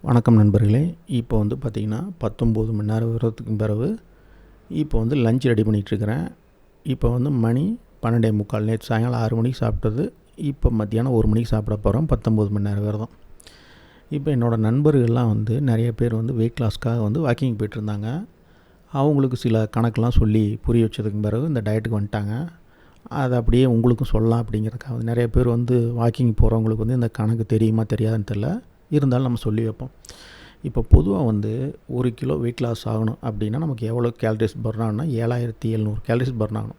வணக்கம் நண்பர்களே. இப்போ வந்து பார்த்திங்கன்னா 19 மணி நேரம் விரதத்துக்கு பிறகு இப்போ வந்து லஞ்ச் ரெடி பண்ணிகிட்ருக்கிறேன். இப்போ வந்து மணி 12:45. நேற்று சாயங்காலம் 6 மணிக்கு சாப்பிட்டது. இப்போ மத்தியானம் 1 மணிக்கு சாப்பிட போகிறோம். 19 மணி நேரம் விரதம். இப்போ என்னோடய நண்பர்கள்லாம் வந்து நிறைய பேர் வந்து வெயிட் லாஸ்க்காக வந்து வாக்கிங் போய்ட்டுருந்தாங்க. அவங்களுக்கு சில கணக்கெலாம் சொல்லி புரிய வச்சதுக்கு பிறகு இந்த டயட்டுக்கு வந்துட்டாங்க. அதை அப்படியே உங்களுக்கும் சொல்லலாம் அப்படிங்கிறதுக்காக நிறைய பேர் வந்து வாக்கிங் போகிறவங்களுக்கு வந்து இந்த கணக்கு தெரியுமா தெரியாதுன்னு தெரியல. இருந்தாலும் நம்ம சொல்லி வைப்போம். இப்போ பொதுவாக வந்து 1 கிலோ வெயிட் லாஸ் ஆகணும் அப்படின்னா நமக்கு எவ்வளோ கேலரிஸ் பர்ன் ஆகணும்னா 7700 கேலரிஸ் பர்ன் ஆகணும்.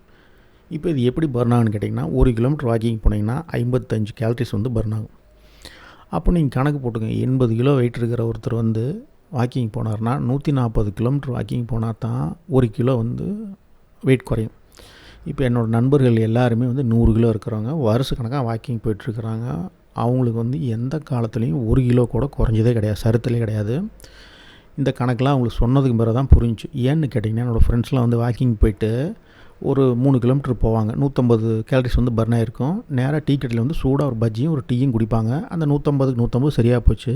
இப்போ இது எப்படி பர்ன் ஆகுன்னு கேட்டிங்கன்னா, 1 கிலோமீட்டர் வாக்கிங் போனீங்கன்னா 55 கேலரிஸ் வந்து பர்ன் ஆகும். அப்போ நீங்கள் கணக்கு போட்டுங்க, 80 கிலோ வெயிட் இருக்கிற ஒருத்தர் வந்து வாக்கிங் போனார்னா 140 கிலோமீட்டர் வாக்கிங் போனால் தான் 1 கிலோ வந்து வெயிட் குறையும். இப்போ என்னோடய நண்பர்கள் எல்லாருமே வந்து 100 கிலோ இருக்கிறவங்க வருஷ கணக்காக வாக்கிங் போய்ட்டுருக்குறாங்க. அவங்களுக்கு வந்து எந்த காலத்துலேயும் 1 கிலோ கூட குறைஞ்சதே கிடையாது, சரித்திலே கிடையாது. இந்த கணக்கெலாம் அவங்களுக்கு சொன்னதுக்கு பிறகு தான் புரிஞ்சிச்சு. ஏன்னு கேட்டிங்கன்னா, என்னோடய ஃப்ரெண்ட்ஸ்லாம் வந்து வாக்கிங் போயிட்டு ஒரு 3 கிலோமீட்டர் போவாங்க. 150 கேலரிஸ் வந்து பர்ன் ஆகிருக்கும். நேராக டீ கடையில் வந்து சூடாக ஒரு பஜ்ஜியும் ஒரு டீயும் குடிப்பாங்க. அந்த 150க்கு 150 சரியாக போச்சு.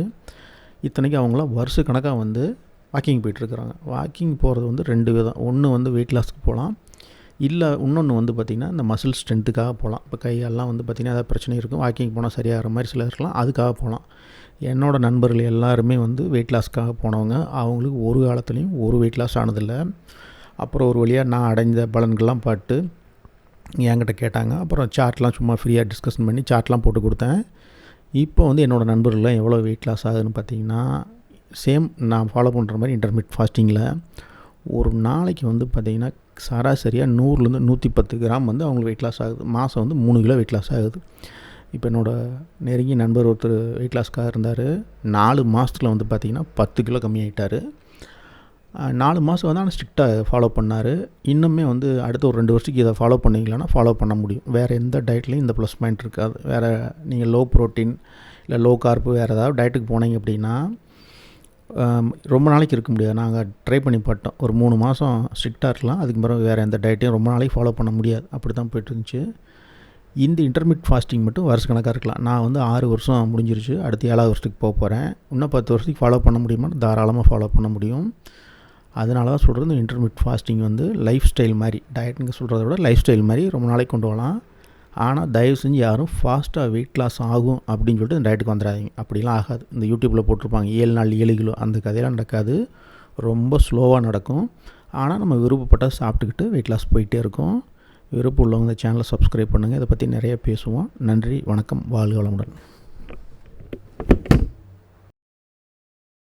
இத்தனைக்கும் அவங்களாம் வருஷ கணக்காக வந்து வாக்கிங் போயிட்டுருக்குறாங்க. வாக்கிங் போகிறது வந்து 2 விதம். ஒன்று வந்து வெயிட் லாஸ்க்கு போகலாம், இல்லை இன்னொன்று வந்து பார்த்திங்கன்னா இந்த மசில் ஸ்ட்ரென்த்துக்காக போகலாம். இப்போ கையெல்லாம் வந்து பார்த்திங்கன்னா ஏதாவது பிரச்சனை இருக்கும், வாக்கிங் போனால் சரியாகிற மாதிரி சில இருக்கலாம், அதுக்காக போகலாம். என்னோடய நண்பர்கள் எல்லாருமே வந்து வெயிட் லாஸ்க்காக போனவங்க. அவங்களுக்கு ஒரு காலத்துலேயும் ஒரு வெயிட் லாஸ் ஆனதில்லை. அப்புறம் ஒரு வழியாக நான் அடைந்த பலன்கள்லாம் பார்த்து என்கிட்ட கேட்டாங்க. அப்புறம் சார்ட்லாம் சும்மா ஃப்ரீயாக டிஸ்கஷன் பண்ணி சார்ட்லாம் போட்டு கொடுத்தேன். இப்போ வந்து என்னோடய நண்பர்கள்லாம் எவ்வளோ வெயிட் லாஸ் ஆகுதுன்னு பார்த்திங்கன்னா, சேம் நான் ஃபாலோ பண்ணுற மாதிரி இன்டர்மீடியட் ஃபாஸ்டிங்கில் ஒரு நாளைக்கு வந்து பார்த்திங்கன்னா சராசரியாக 100லேருந்து 110 கிராம் வந்து அவங்களுக்கு வெயிட் லாஸ் ஆகுது. மாதம் வந்து 3 கிலோ வெயிட் லாஸ் ஆகுது. இப்போ என்னோடய நெருங்கிய நண்பர் ஒருத்தர் வெயிட் லாஸ்க்காக இருந்தார். 4 மாதத்தில் வந்து பார்த்திங்கன்னா 10 கிலோ கம்மியாகிட்டார். 4 மாதம் வந்து ஆனால் ஸ்ட்ரிக்டாக ஃபாலோ பண்ணார். இன்னுமே வந்து அடுத்த ஒரு 2 வருஷத்துக்கு இதை ஃபாலோ பண்ணிங்களான்னா ஃபாலோ பண்ண முடியும். வேறு எந்த டயட்லேயும் இந்த ப்ளஸ் பாயிண்ட் இருக்காது. வேறு நீங்கள் லோ ப்ரோட்டீன் இல்லை லோ கார்ப்பு வேறு ஏதாவது டயட்டுக்கு போனீங்க அப்படின்னா ரொம்ப நாளைக்கு இருக்க முடியாது. நாங்கள் ட்ரை பண்ணி பார்த்தோம். ஒரு 3 மாதம் ஸ்ட்ரிக்டாக இருக்கலாம், அதுக்கு பிறகு வேறு எந்த டயட்டையும் ரொம்ப நாளைக்கு ஃபாலோ பண்ண முடியாது. அப்படி தான் போய்ட்டுருந்துச்சு. இந்த இன்டர்மீடியட் ஃபாஸ்டிங் மட்டும் வருஷ கணக்காக இருக்கலாம். நான் வந்து 6 வருஷம் முடிஞ்சிருச்சு, அடுத்து 7வது வருஷத்துக்கு போக போகிறேன். இன்னும் 10 வருஷத்துக்கு ஃபாலோ பண்ண முடியுமான்னு தாராளமாக ஃபாலோ பண்ண முடியும். அதனால தான் சொல்கிறது, இந்த இன்டர்மீடியட் ஃபாஸ்டிங் வந்து லைஃப் ஸ்டைல் மாதிரி, டயட்டுங்க சொல்கிறத விட லைஃப் ஸ்டைல் மாதிரி ரொம்ப நாளைக்கு கொண்டு வரலாம். ஆனால் தயவு செஞ்சு யாரும் ஃபாஸ்ட்டாக வெயிட் லாஸ் ஆகும் அப்படின்னு சொல்லிட்டு இந்த டயட்டுக்கு வந்துடாதீங்க. அப்படிலாம் ஆகாது. இந்த யூடியூப்பில் போட்டிருப்பாங்க 7 நாள் 7 கிலோ, அந்த கதையெல்லாம் நடக்காது. ரொம்ப ஸ்லோவாக நடக்கும். ஆனால் நம்ம விருப்பப்பட்டால் சாப்பிட்டுக்கிட்டு வெயிட் லாஸ் போயிட்டே இருக்கும். விருப்பம் உள்ளவங்க இந்த சேனலை சப்ஸ்கிரைப் பண்ணுங்கள். இதை பற்றி நிறைய பேசுவோம். நன்றி, வணக்கம், வாழ்க வளமுடன்.